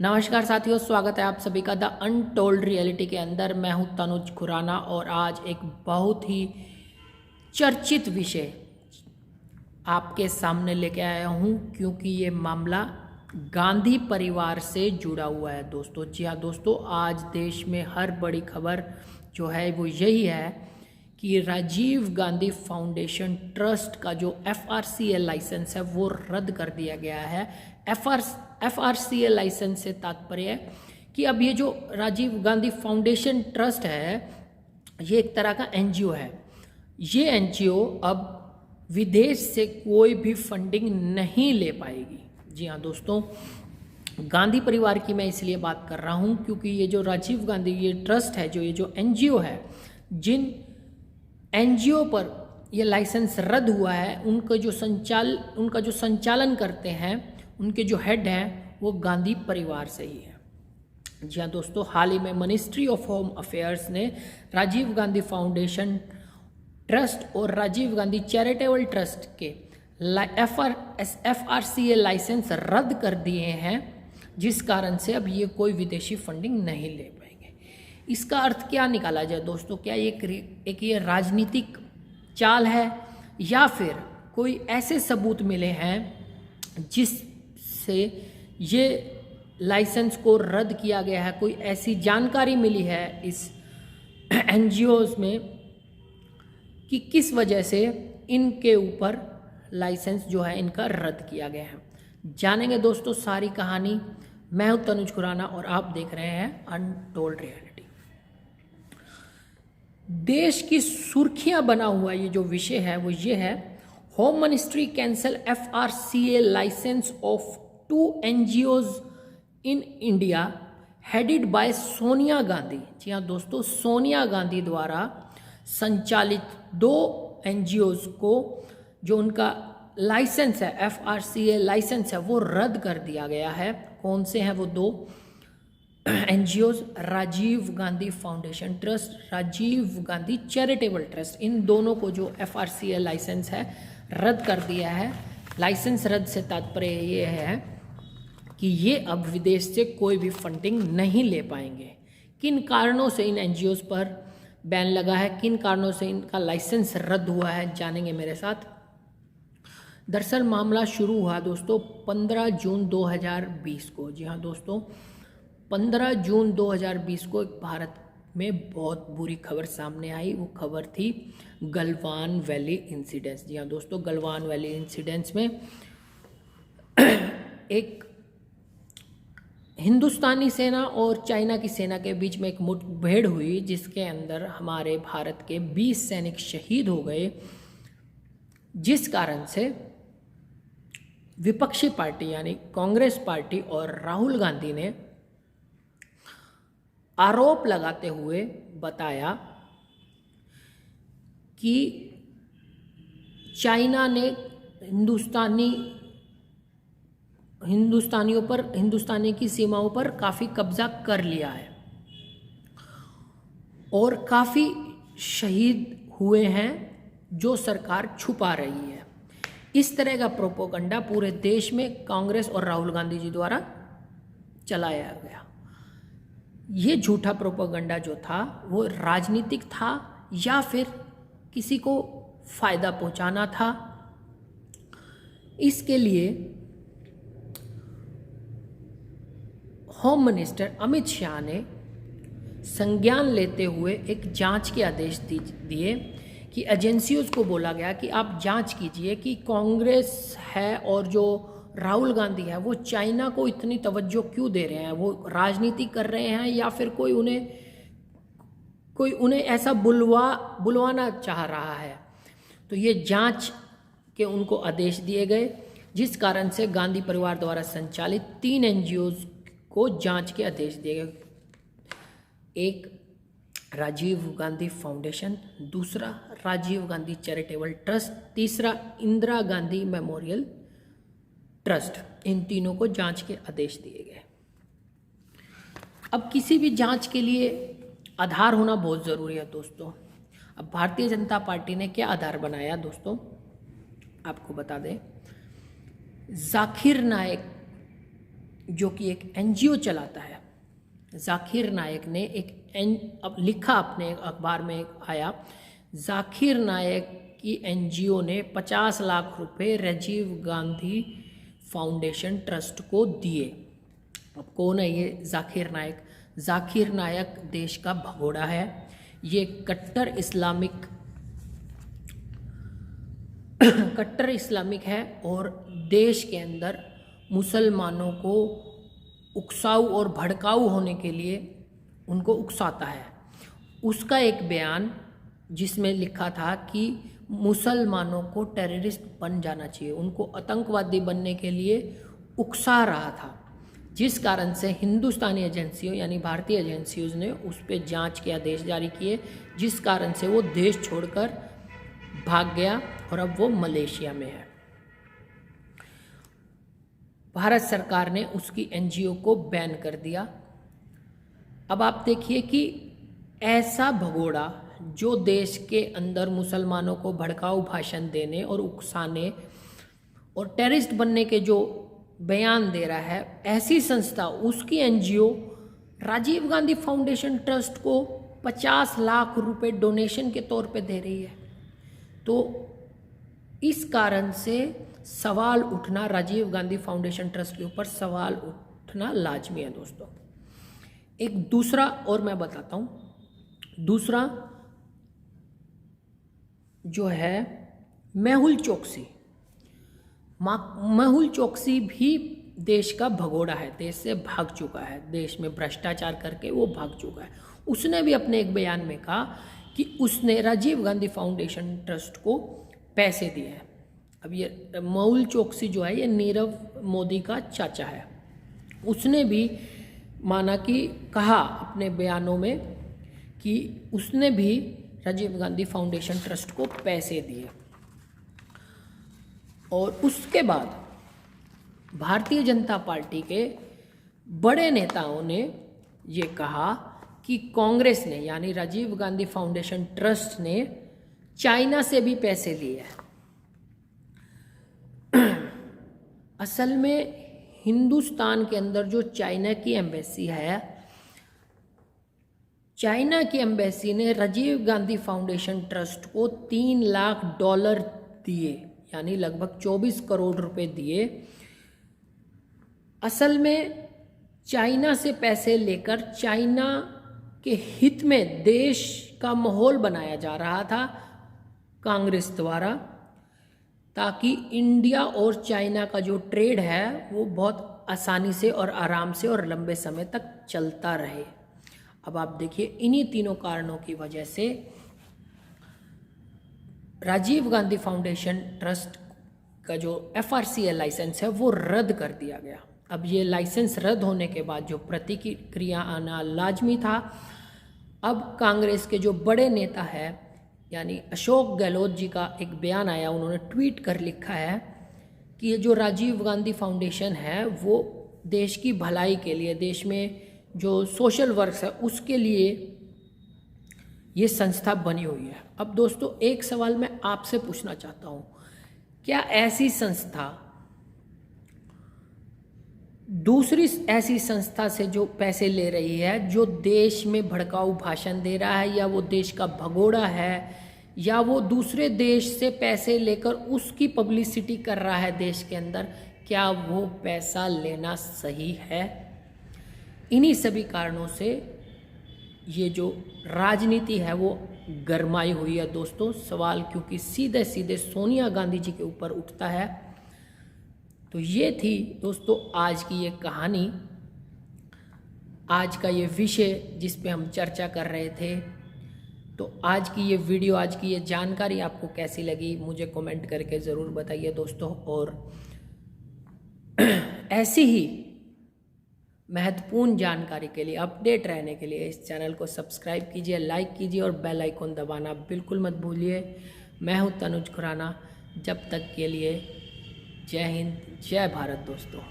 नमस्कार साथियों, स्वागत है आप सभी का द अनटोल्ड रियलिटी के अंदर। मैं हूं तनुज खुराना और आज एक बहुत ही चर्चित विषय आपके सामने लेके आया हूं, क्योंकि ये मामला गांधी परिवार से जुड़ा हुआ है दोस्तों। जी हाँ दोस्तों, आज देश में हर बड़ी खबर जो है वो यही है कि राजीव गांधी फाउंडेशन ट्रस्ट का जो FRCA लाइसेंस है वो रद्द कर दिया गया है। FRCA लाइसेंस से तात्पर्य है कि अब ये जो राजीव गांधी फाउंडेशन ट्रस्ट है ये एक तरह का NGO है। ये NGO अब विदेश से कोई भी फंडिंग नहीं ले पाएगी। जी हाँ दोस्तों, गांधी परिवार की मैं इसलिए बात कर रहा हूँ क्योंकि ये जो राजीव गांधी ये ट्रस्ट है, जो ये जो NGO है, जिन NGO पर ये लाइसेंस रद्द हुआ है, उनका जो संचालन करते हैं, उनके जो हेड हैं वो गांधी परिवार से ही है। जी हाँ दोस्तों, हाल ही में मिनिस्ट्री ऑफ होम अफेयर्स ने राजीव गांधी फाउंडेशन ट्रस्ट और राजीव गांधी चैरिटेबल ट्रस्ट के FRCA लाइसेंस रद्द कर दिए हैं, जिस कारण से अब ये कोई विदेशी फंडिंग नहीं ले पाएंगे। इसका अर्थ क्या निकाला जाए दोस्तों? क्या एक ये राजनीतिक चाल है या फिर कोई ऐसे सबूत मिले हैं जिससे ये लाइसेंस को रद्द किया गया है? कोई ऐसी जानकारी मिली है इस NGOs में कि किस वजह से इनके ऊपर लाइसेंस जो है इनका रद्द किया गया है? जानेंगे दोस्तों सारी कहानी। मैं हूं तनुज खुराना और आप देख रहे हैं अनटोल्ड रियलिटी। देश की सुर्खियां बना हुआ ये जो विषय है वो ये है, home ministry cancel FRCA license of 2 NGOs in India headed by Sonia Gandhi. जी हाँ दोस्तों, सोनिया गांधी द्वारा संचालित 2 NGOs को जो उनका लाइसेंस है, FRCA लाइसेंस है, वो रद्द कर दिया गया है। कौन से हैं वो 2 NGOs? Rajiv Gandhi foundation trust, Rajiv Gandhi charitable trust. इन दोनों को जो FRCA लाइसेंस है रद्द कर दिया है। लाइसेंस रद्द से तात्पर्य ये है कि ये अब विदेश से कोई भी फंडिंग नहीं ले पाएंगे। किन कारणों से इन NGOs पर बैन लगा है, किन कारणों से इनका लाइसेंस रद्द हुआ है, जानेंगे मेरे साथ। दरअसल मामला शुरू हुआ दोस्तों 15 जून 2020 को। जी हाँ दोस्तों, 15 जून 2020 को एक भारत में बहुत बुरी खबर सामने आई। वो खबर थी गलवान वैली इंसिडेंट्स। जी हाँ दोस्तों, गलवान वैली इंसिडेंट्स में एक हिंदुस्तानी सेना और चाइना की सेना के बीच में एक मुठभेड़ हुई, जिसके अंदर हमारे भारत के 20 सैनिक शहीद हो गए, जिस कारण से विपक्षी पार्टी यानी कांग्रेस पार्टी और राहुल गांधी ने आरोप लगाते हुए बताया कि चाइना ने हिंदुस्तानी की सीमाओं पर काफ़ी कब्जा कर लिया है और काफ़ी शहीद हुए हैं जो सरकार छुपा रही है। इस तरह का प्रोपोगंडा पूरे देश में कांग्रेस और राहुल गांधी जी द्वारा चलाया गया। ये झूठा प्रोपोगंडा जो था वो राजनीतिक था या फिर किसी को फायदा पहुंचाना था। इसके लिए होम मिनिस्टर अमित शाह ने संज्ञान लेते हुए एक जांच के आदेश दिए कि एजेंसियों को बोला गया कि आप जांच कीजिए कि कांग्रेस है और जो राहुल गांधी है वो चाइना को इतनी तवज्जो क्यों दे रहे हैं, वो राजनीति कर रहे हैं या फिर कोई उन्हें ऐसा बुलवाना चाह रहा है। तो ये जांच के उनको आदेश दिए गए, जिस कारण से गांधी परिवार द्वारा संचालित 3 NGOs को जांच के आदेश दिए गए। एक राजीव गांधी फाउंडेशन, दूसरा राजीव गांधी चैरिटेबल ट्रस्ट, तीसरा इंदिरा गांधी मेमोरियल ट्रस्ट। इन तीनों को जांच के आदेश दिए गए। अब किसी भी जांच के लिए आधार होना बहुत ज़रूरी है दोस्तों। अब भारतीय जनता पार्टी ने क्या आधार बनाया दोस्तों, आपको बता दें। जाकिर नायक जो कि एक एनजीओ चलाता है। जाकिर नायक ने अब लिखा अपने अखबार में आया, जाकिर नायक की एनजीओ ने 50 लाख रुपए राजीव गांधी फाउंडेशन ट्रस्ट को दिए। अब कौन है ये जाकिर नायक? जाकिर नायक देश का भगोड़ा है। ये कट्टर इस्लामिक है और देश के अंदर मुसलमानों को उकसाऊ और भड़काऊ होने के लिए उनको उकसाता है। उसका एक बयान जिसमें लिखा था कि मुसलमानों को टेररिस्ट बन जाना चाहिए, उनको आतंकवादी बनने के लिए उकसा रहा था, जिस कारण से हिंदुस्तानी एजेंसियों यानी भारतीय एजेंसियों ने उस पर जांच के आदेश जारी किए, जिस कारण से वो देश छोड़कर भाग गया और अब वो मलेशिया में है। भारत सरकार ने उसकी एनजीओ को बैन कर दिया। अब आप देखिए कि ऐसा भगोड़ा जो देश के अंदर मुसलमानों को भड़काऊ भाषण देने और उकसाने और टेररिस्ट बनने के जो बयान दे रहा है, ऐसी संस्था उसकी NGO Rajiv Gandhi foundation trust को 50 लाख रुपए डोनेशन के तौर पे दे रही है। तो इस कारण से सवाल उठना, राजीव गांधी फाउंडेशन ट्रस्ट के ऊपर सवाल उठना लाजमी है दोस्तों। एक दूसरा और मैं बताता हूँ। दूसरा जो है मेहुल चोकसी। मेहुल चोकसी भी देश का भगोड़ा है, देश से भाग चुका है, देश में भ्रष्टाचार करके वो भाग चुका है। उसने भी अपने एक बयान में कहा कि उसने राजीव गांधी फाउंडेशन ट्रस्ट को पैसे दिए हैं। अब ये मेहुल चोकसी जो है ये नीरव मोदी का चाचा है। उसने भी माना कि कहा अपने बयानों में कि उसने भी राजीव गांधी फाउंडेशन ट्रस्ट को पैसे दिए। और उसके बाद भारतीय जनता पार्टी के बड़े नेताओं ने ये कहा कि कांग्रेस ने यानी राजीव गांधी फाउंडेशन ट्रस्ट ने चाइना से भी पैसे लिए हैं। असल में हिंदुस्तान के अंदर जो चाइना की एम्बेसी है, चाइना की एम्बेसी ने राजीव गांधी फाउंडेशन ट्रस्ट को $3 लाख दिए, यानी लगभग 24 करोड़ रुपए दिए। असल में चाइना से पैसे लेकर चाइना के हित में देश का माहौल बनाया जा रहा था कांग्रेस द्वारा, ताकि इंडिया और चाइना का जो ट्रेड है वो बहुत आसानी से और आराम से और लंबे समय तक चलता रहे। अब आप देखिए इन्हीं तीनों कारणों की वजह से राजीव गांधी फाउंडेशन ट्रस्ट का जो FRCA लाइसेंस है वो रद्द कर दिया गया। अब ये लाइसेंस रद्द होने के बाद जो प्रतिक्रिया आना लाजमी था। अब कांग्रेस के जो बड़े नेता है यानी अशोक गहलोत जी का एक बयान आया, उन्होंने ट्वीट कर लिखा है कि ये जो राजीव गांधी फाउंडेशन है वो देश की भलाई के लिए, देश में जो सोशल वर्क है उसके लिए ये संस्था बनी हुई है। अब दोस्तों एक सवाल मैं आपसे पूछना चाहता हूँ, क्या ऐसी संस्था दूसरी ऐसी संस्था से जो पैसे ले रही है, जो देश में भड़काऊ भाषण दे रहा है, या वो देश का भगोड़ा है, या वो दूसरे देश से पैसे लेकर उसकी पब्लिसिटी कर रहा है देश के अंदर, क्या वो पैसा लेना सही है? इन्हीं सभी कारणों से ये जो राजनीति है वो गरमाई हुई है दोस्तों। सवाल क्योंकि सीधे सीधे सोनिया गांधी जी के ऊपर उठता है। तो ये थी दोस्तों आज की ये कहानी, आज का ये विषय जिस पे हम चर्चा कर रहे थे। तो आज की ये वीडियो, आज की ये जानकारी आपको कैसी लगी मुझे कमेंट करके ज़रूर बताइए दोस्तों। और ऐसी ही महत्वपूर्ण जानकारी के लिए, अपडेट रहने के लिए इस चैनल को सब्सक्राइब कीजिए, लाइक कीजिए और बेल आइकन दबाना बिल्कुल मत भूलिए। मैं हूं तनुज खुराना। जब तक के लिए जय हिंद, जय भारत दोस्तों।